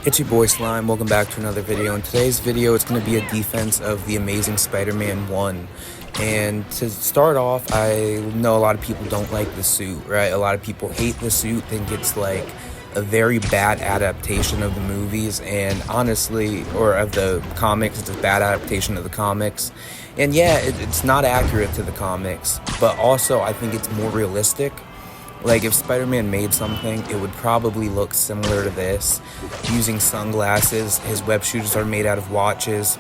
It's your boy Slime, welcome back to another video. In today's video, it's going to be a defense of The Amazing Spider-Man 1. And to start off, I know a lot of people don't like the suit, right? A lot of people hate the suit, think it's like a very bad adaptation of the movies, and honestly, or of the comics, it's a bad adaptation of the comics. And yeah, it's not accurate to the comics, but also I think it's more realistic. Like, if Spider-Man made something, it would probably look similar to this, using sunglasses. His web shooters are made out of watches,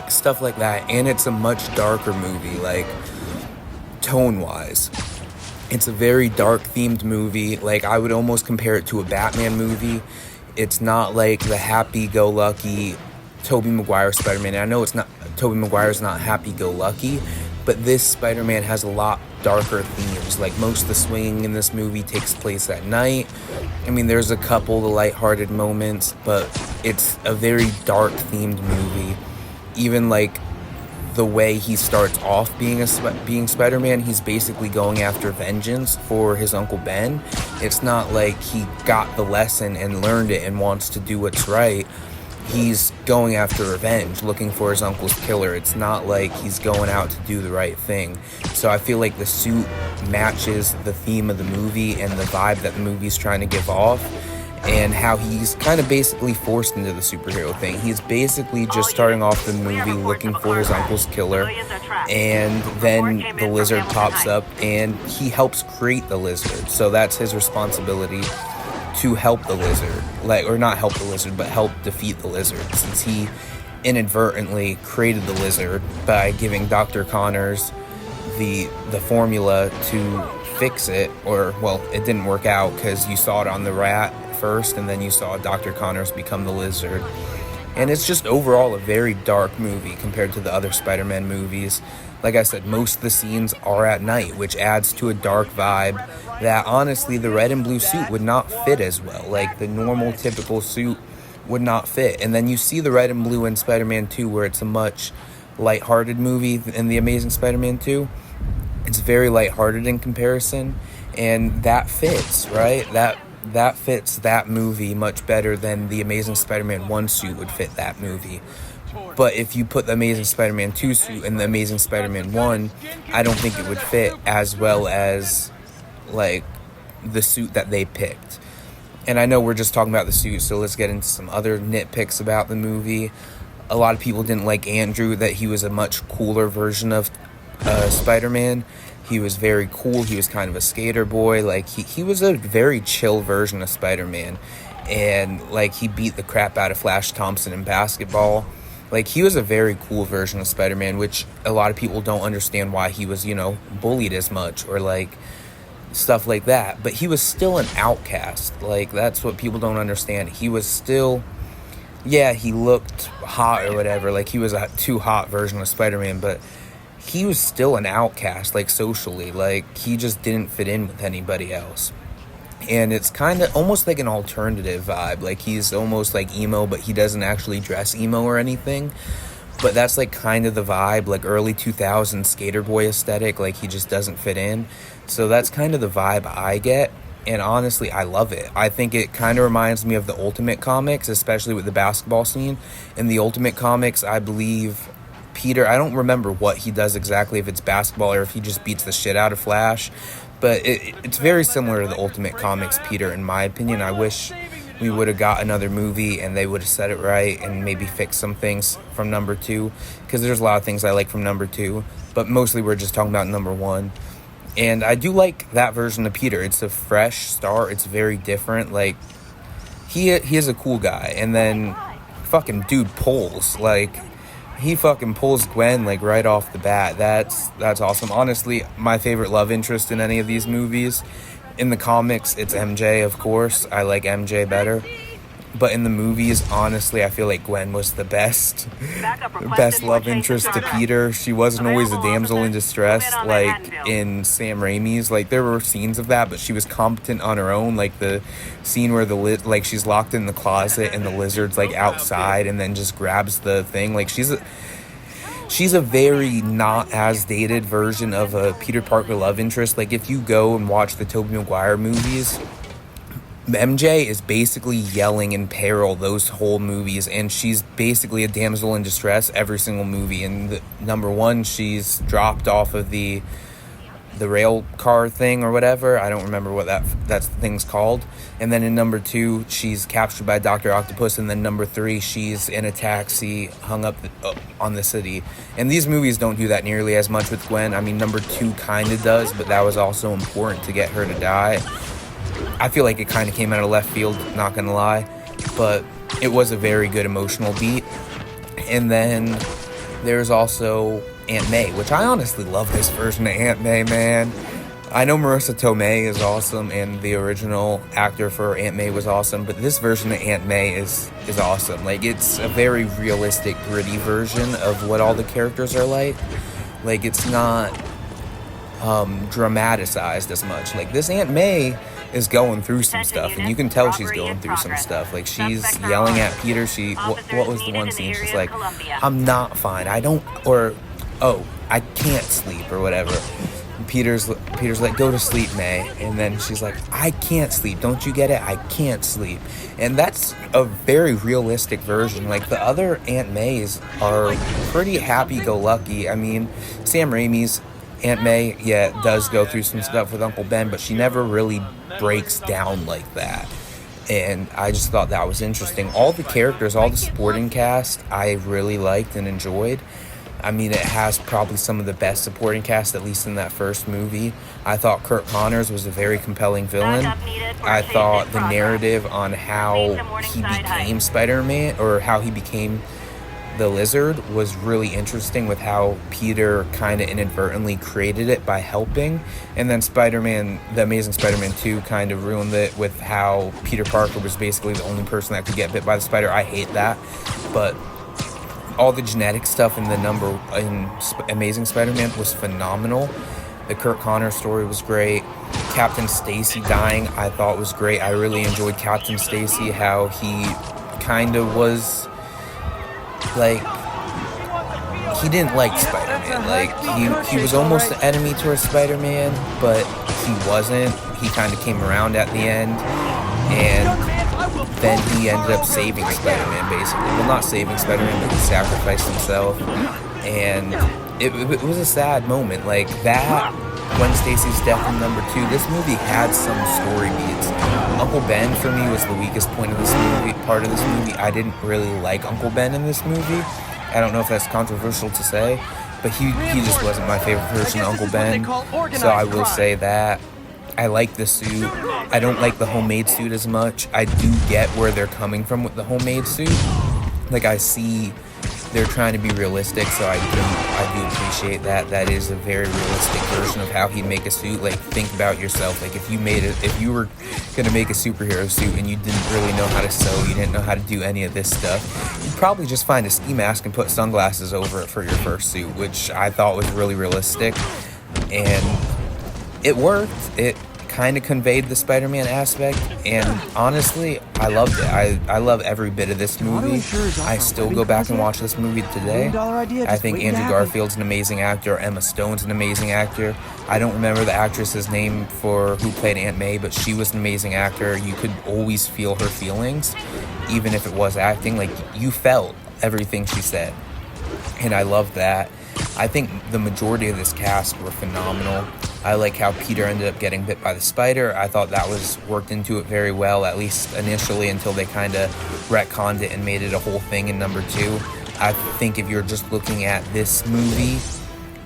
stuff like that. And it's a much darker movie, like, tone-wise. It's a very dark-themed movie. Like, I would almost compare it to a Batman movie. It's not like the happy-go-lucky Tobey Maguire Spider-Man. And I know Tobey Maguire's not happy-go-lucky, but this Spider-Man has a lot darker themes. Like, most of the swinging in this movie takes place at night. I mean, there's a couple of lighthearted moments, but it's a very dark themed movie. Even like the way he starts off being Spider-Man, he's basically going after vengeance for his Uncle Ben. It's not like he got the lesson and learned it and wants to do what's right. He's going after revenge, looking for his uncle's killer. It's not like he's going out to do the right thing. So I feel like the suit matches the theme of the movie and the vibe that the movie's trying to give off, and how he's kind of basically forced into the superhero thing. He's basically just starting off the movie looking for his uncle's killer, and then the lizard pops up and he helps create the lizard. So that's his responsibility, to help the lizard, or not help the lizard, but help defeat the lizard, since he inadvertently created the lizard by giving Dr. Connors the formula to fix it. Or, well, it didn't work out because you saw it on the rat first, and then you saw Dr. Connors become the lizard. And it's just overall a very dark movie compared to the other Spider-Man movies. Like I said, most of the scenes are at night, which adds to a dark vibe that honestly the red and blue suit would not fit as well. Like, the normal typical suit would not fit. And then you see the red and blue in Spider-Man 2, where it's a much lighthearted movie. In The Amazing Spider-Man 2, it's very lighthearted in comparison, and that fits, right? That fits that movie much better than the Amazing Spider-Man 1 suit would fit that movie. But if you put the Amazing Spider-Man 2 suit in the Amazing Spider-Man 1, I don't think it would fit as well as, like, the suit that they picked. And I know we're just talking about the suit, so let's get into some other nitpicks about the movie. A lot of people didn't like Andrew, that he was a much cooler version of Spider-Man. He was very cool. He was kind of a skater boy. Like, he was a very chill version of Spider-Man. And, like, he beat the crap out of Flash Thompson in basketball. Like, he was a very cool version of Spider-Man, which a lot of people don't understand why he was, bullied as much, or, like, stuff like that. But he was still an outcast. Like, that's what people don't understand. He was still, yeah, he looked hot or whatever. Like, he was a too hot version of Spider-Man, but he was still an outcast, like, socially. Like, he just didn't fit in with anybody else. And it's kind of almost like an alternative vibe. Like, he's almost like emo, but he doesn't actually dress emo or anything. But that's, like, kind of the vibe, like, early 2000s skater boy aesthetic. Like, he just doesn't fit in. So that's kind of the vibe I get. And honestly, I love it. I think it kind of reminds me of the Ultimate Comics, especially with the basketball scene. In the Ultimate Comics, I believe Peter, I don't remember what he does exactly, if it's basketball or if he just beats the shit out of Flash. But it's very similar to the Ultimate Comics Peter, in my opinion. I wish we would have got another movie and they would have said it right and maybe fixed some things from number 2. Because there's a lot of things I like from number 2. But mostly we're just talking about number 1. And I do like that version of Peter. It's a fresh start. It's very different. Like, he is a cool guy. And then fucking dude pulls. Like, he fucking pulls Gwen, like, right off the bat. That's awesome. Honestly, my favorite love interest in any of these movies. In the comics, it's MJ, of course. I like MJ better. But in the movies, honestly, I feel like Gwen was the best love interest to Peter. She wasn't always a damsel in distress, like in Sam Raimi's. Like, there were scenes of that, but she was competent on her own. Like, the scene where she's locked in the closet and the lizard's, like, outside and then just grabs the thing. Like, she's a very not as dated version of a Peter Parker love interest. Like, if you go and watch the Tobey Maguire movies, MJ is basically yelling in peril those whole movies, and she's basically a damsel in distress every single movie. And number one, she's dropped off of the rail car thing or whatever. I don't remember what that thing's called. And then in number two, she's captured by Dr. Octopus. And then number three, she's in a taxi hung up on the city. And these movies don't do that nearly as much with Gwen. I mean, number two kind of does, but that was also important to get her to die. I feel like it kind of came out of left field, not gonna lie, but it was a very good emotional beat. And then there's also Aunt May, which I honestly love this version of Aunt May, man. I know Marissa Tomei is awesome, and the original actor for Aunt May was awesome, but this version of Aunt May is awesome. Like, it's a very realistic, gritty version of what all the characters are like. Like, it's not dramatized as much. Like, this Aunt May is going through some stuff, and you can tell she's going through some stuff. Like, she's yelling at Peter. What was the one scene? She's like, I'm not fine. I can't sleep, or whatever. And Peter's like, go to sleep, May. And then she's like, I can't sleep. Don't you get it? I can't sleep. And that's a very realistic version. Like, the other Aunt Mays are pretty happy-go-lucky. I mean, Sam Raimi's Aunt May, does go through some stuff with Uncle Ben, but she never really breaks down like that. And I just thought that was interesting. All the characters, all the supporting cast, I really liked and enjoyed. I mean, it has probably some of the best supporting cast, at least in that first movie. I thought Kurt Connors was a very compelling villain. I thought the narrative on how he became Spider-Man, or how he became the Lizard, was really interesting, with how Peter kind of inadvertently created it by helping. And then Spider-Man, the Amazing Spider-Man 2 kind of ruined it with how Peter Parker was basically the only person that could get bit by the spider. I hate that. But all the genetic stuff in Amazing Spider-Man was phenomenal. The Kurt Connors story was great. Captain Stacy dying, I thought was great. I really enjoyed Captain Stacy, how he kind of was like, he didn't like Spider-Man. Like, he was almost the enemy towards Spider-Man, but he wasn't. He kind of came around at the end, and then he ended up saving Spider-Man, basically. Well, not saving Spider-Man, but he sacrificed himself. And it was a sad moment. Like, that, Gwen Stacy's death in number two, this movie had some story beats. Uncle Ben, for me, was the weakest part of this movie. I didn't really like Uncle Ben in this movie. I don't know if that's controversial to say, but he just wasn't my favorite version of Uncle Ben. So I will say that. I like the suit. I don't like the homemade suit as much. I do get where they're coming from with the homemade suit. Like, I see they're trying to be realistic, so I do appreciate that. That is a very realistic version of how he'd make a suit. Like, think about yourself. Like, if you were gonna make a superhero suit and you didn't really know how to sew, you didn't know how to do any of this stuff, you'd probably just find a ski mask and put sunglasses over it for your first suit, which I thought was really realistic. And it worked. It kind of conveyed the Spider-Man aspect, and honestly, I loved it. I love every bit of this movie. I still go back and watch this movie today. I think Andrew Garfield's an amazing actor. Emma Stone's an amazing actor. I don't remember the actress's name for who played Aunt May, but she was an amazing actor. You could always feel her feelings, even if it was acting. Like, you felt everything she said, and I loved that. I think the majority of this cast were phenomenal. I like how Peter ended up getting bit by the spider. I thought that was worked into it very well, at least initially, until they kind of retconned it and made it a whole thing in number two. I think if you're just looking at this movie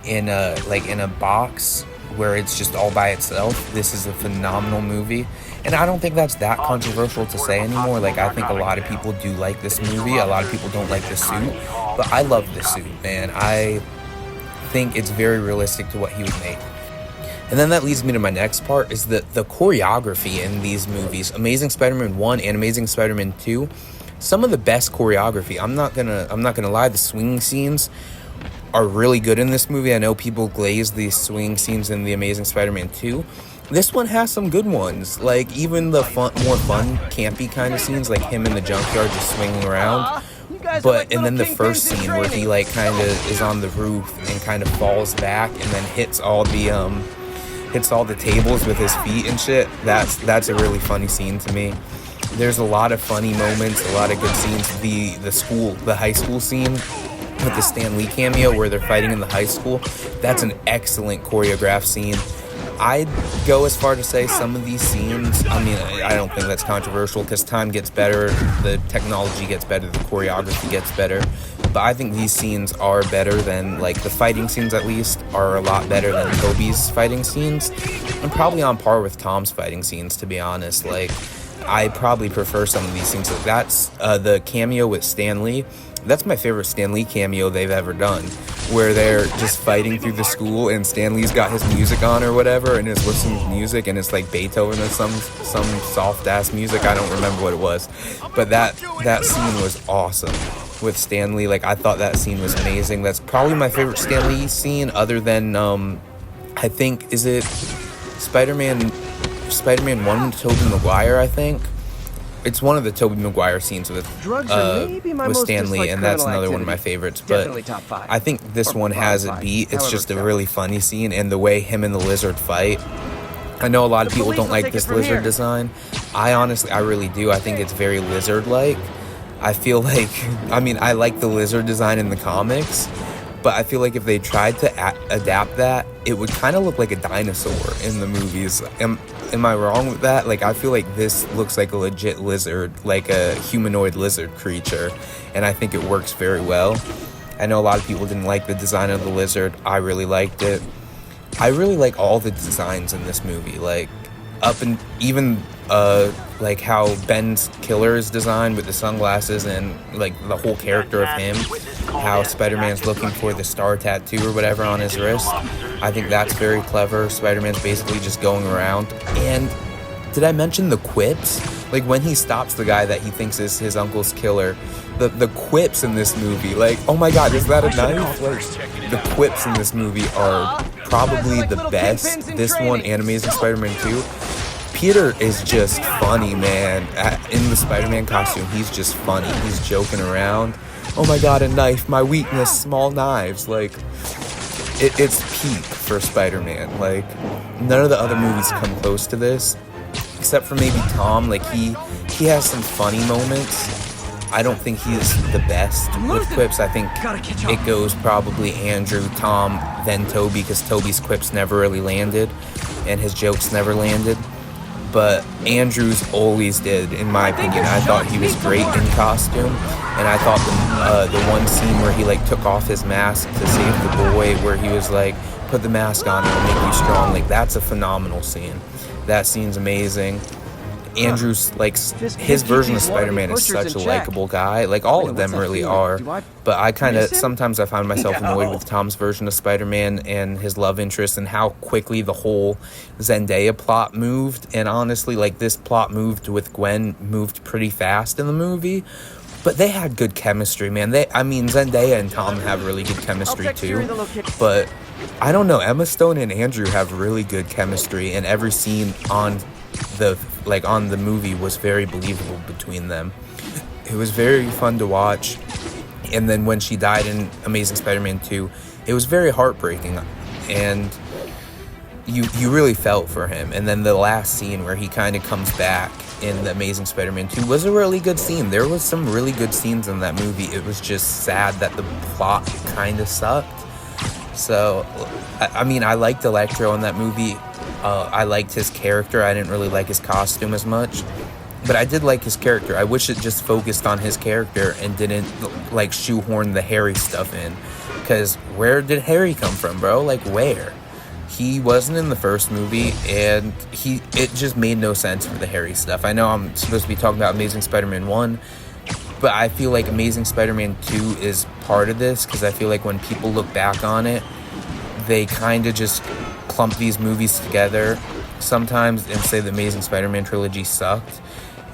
in a box where it's just all by itself, this is a phenomenal movie. And I don't think that's that controversial to say anymore. Like, I think a lot of people do like this movie. A lot of people don't like the suit, but I love the suit, man. I think it's very realistic to what he would make. And then that leads me to my next part, is the choreography in these movies. Amazing Spider-Man 1 and Amazing Spider-Man 2, some of the best choreography. I'm not gonna lie, the swinging scenes are really good in this movie. I know people glaze these swinging scenes in the Amazing Spider-Man 2. This one has some good ones. Like, even the more fun, campy kind of scenes, like him in the junkyard just swinging around. But, and then the first scene where he, like, kind of is on the roof and kind of falls back and then hits all the hits all the tables with his feet and shit. That's a really funny scene to me. There's a lot of funny moments, a lot of good scenes. The high school scene with the Stan Lee cameo where they're fighting in the high school, that's an excellent choreographed scene. I'd go as far to say some of these scenes, I mean, I don't think that's controversial because time gets better, the technology gets better, the choreography gets better, but I think these scenes are better than, like, the fighting scenes at least are a lot better than Tobey's fighting scenes, and probably on par with Tom's fighting scenes, to be honest. Like, I probably prefer some of these things. Like, that's the cameo with Stan Lee. That's my favorite Stan Lee cameo they've ever done, where they're just fighting through the school and Stan Lee's got his music on or whatever and is listening to music and it's like Beethoven or some soft ass music. I don't remember what it was, but that scene was awesome with Stan Lee. Like, I thought that scene was amazing. That's probably my favorite Stan Lee scene, other than I think, is it Spider-Man 1 with Tobey Maguire, I think. It's one of the Tobey Maguire scenes with Stan Lee, and that's another one of my favorites. But I think this one has it beat. It's just a really funny scene, and the way him and the lizard fight. I know a lot of people don't like this lizard design. I really do. I think it's very lizard-like. I feel like, I mean, I like the lizard design in the comics, but I feel like if they tried to adapt that, it would kind of look like a dinosaur in the movies. Am I wrong with that? Like, I feel like this looks like a legit lizard, like a humanoid lizard creature, and I think it works very well. I know a lot of people didn't like the design of the lizard. I really liked it. I really like all the designs in this movie, like, up and even like how Ben's killer is designed with the sunglasses and like the whole character of him, how Spider-Man's looking for the star tattoo or whatever on his wrist. I think that's very clever. Spider-Man's basically just going around. And did I mention the quips? Like, when he stops the guy that he thinks is his uncle's killer, the quips in this movie, like, oh my god, is that a knife? Like, the quips in this movie are probably the best. This one and Amazing Spider-Man 2. Peter is just funny, man. In the Spider-Man costume, he's just funny. He's joking around. Oh my god, a knife. My weakness, small knives. Like, it's peak for Spider-Man. Like, none of the other movies come close to this, except for maybe Tom. Like, he has some funny moments. I don't think he's the best with quips. I think it goes probably Andrew, Tom, then Tobey, because Tobey's quips never really landed, and his jokes never landed. But Andrews always did, in my opinion. I thought he was great in costume, and I thought the one scene where he like took off his mask to save the boy, where he was like, put the mask on, it'll make you strong, like, that's a phenomenal scene. That scene's amazing. Andrews, like, his version of Spider-Man is such a likable guy. Like, all of them really are. But I kind of, sometimes I find myself annoyed with Tom's version of Spider-Man and his love interest and how quickly the whole Zendaya plot moved. And honestly, like, this plot with Gwen moved pretty fast in the movie. But they had good chemistry, man. Zendaya and Tom have really good chemistry too. But I don't know, Emma Stone and Andrew have really good chemistry, and every scene on the movie was very believable between them. It was very fun to watch. And then when she died in Amazing Spider-Man 2, it was very heartbreaking, and you really felt for him. And then the last scene where he kind of comes back in the Amazing Spider-Man 2 was a really good scene. There was some really good scenes in that movie. It was just sad that the plot kind of sucked. So, I mean, I liked Electro in that movie. I liked his character. I didn't really like his costume as much, but I did like his character. I wish it just focused on his character and didn't, like, shoehorn the Harry stuff in, because where did Harry come from, bro? Like, where? He wasn't in the first movie, and it just made no sense for the Harry stuff. I know I'm supposed to be talking about Amazing Spider-Man 1, but I feel like Amazing Spider-Man 2 is part of this, because I feel like when people look back on it, they kind of just clump these movies together sometimes and say the Amazing Spider-Man trilogy sucked,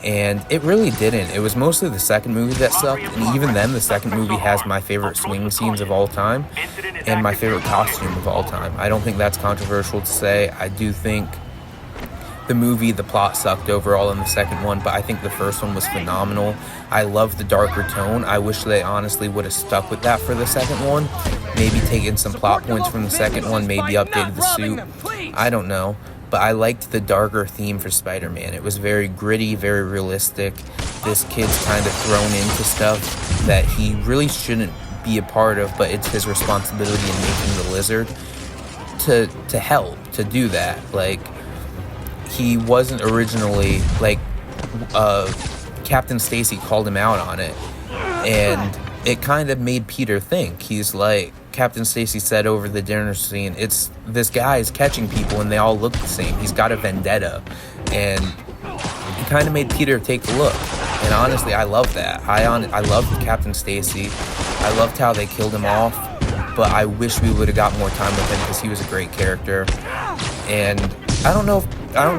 and it really didn't. It was mostly the second movie that sucked, and even then the second movie has my favorite swing scenes of all time and my favorite costume of all time. I don't think that's controversial to say. I do think the movie, the plot sucked overall in the second one, but I think the first one was phenomenal. I love the darker tone. I wish they honestly would have stuck with that for the second one. Maybe taken some plot points from the second one, maybe updated the suit. I don't know. But I liked the darker theme for Spider-Man. It was very gritty, very realistic. This kid's kind of thrown into stuff that he really shouldn't be a part of, but it's his responsibility in making the lizard to help, to do that. Like, he wasn't originally, like, Captain Stacy called him out on it, and it kind of made Peter think. He's like, Captain Stacy said over the dinner scene, it's this guy is catching people and they all look the same. He's got a vendetta, and it kind of made Peter take a look. And honestly, I love that. I loved Captain Stacy. I loved how they killed him off, but I wish we would have got more time with him because he was a great character. And I don't know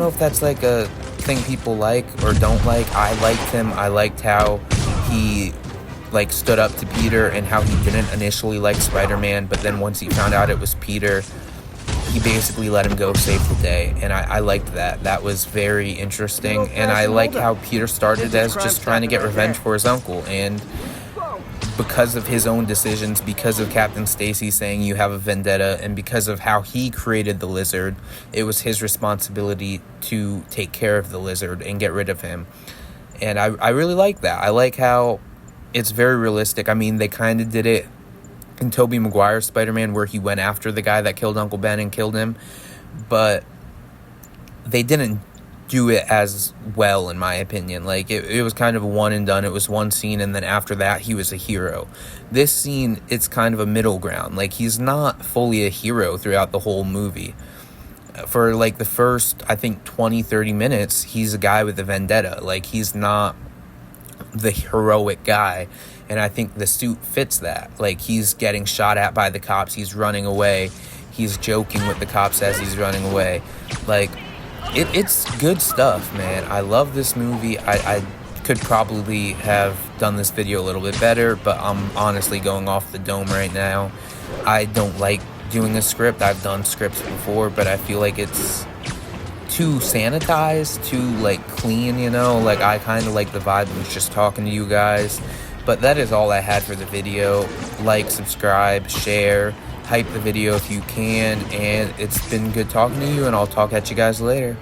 if that's like a thing people like or don't like. I liked him. I liked how he like stood up to Peter and how he didn't initially like Spider-Man, but then once he found out it was Peter, he basically let him go save the day. And I liked that. That was very interesting. And I like how Peter started as just trying to get revenge for his uncle, and because of his own decisions, because of Captain Stacy saying you have a vendetta, and because of how he created the lizard, it was his responsibility to take care of the lizard and get rid of him. And I really like that. I like how it's very realistic. I mean, they kind of did it in Tobey Maguire's Spider-Man, where he went after the guy that killed Uncle Ben and killed him, but they didn't do it as well, in my opinion. Like, it was kind of a one and done. It was one scene, and then after that, he was a hero. This scene, it's kind of a middle ground. Like, he's not fully a hero throughout the whole movie. For, like, the first, I think, 20-30 minutes, he's a guy with a vendetta. Like, he's not the heroic guy, and I think the suit fits that. Like, he's getting shot at by the cops, he's running away, he's joking with the cops as he's running away. Like, it's good stuff, man. I love this movie. I could probably have done this video a little bit better, but I'm honestly going off the dome right now. I don't like doing a script. I've done scripts before, but I feel like it's too sanitized, too, like, clean, you know? Like, I kind of like the vibe of just talking to you guys. But that is all I had for the video. Like, subscribe, share, hype the video if you can, and it's been good talking to you, and I'll talk at you guys later.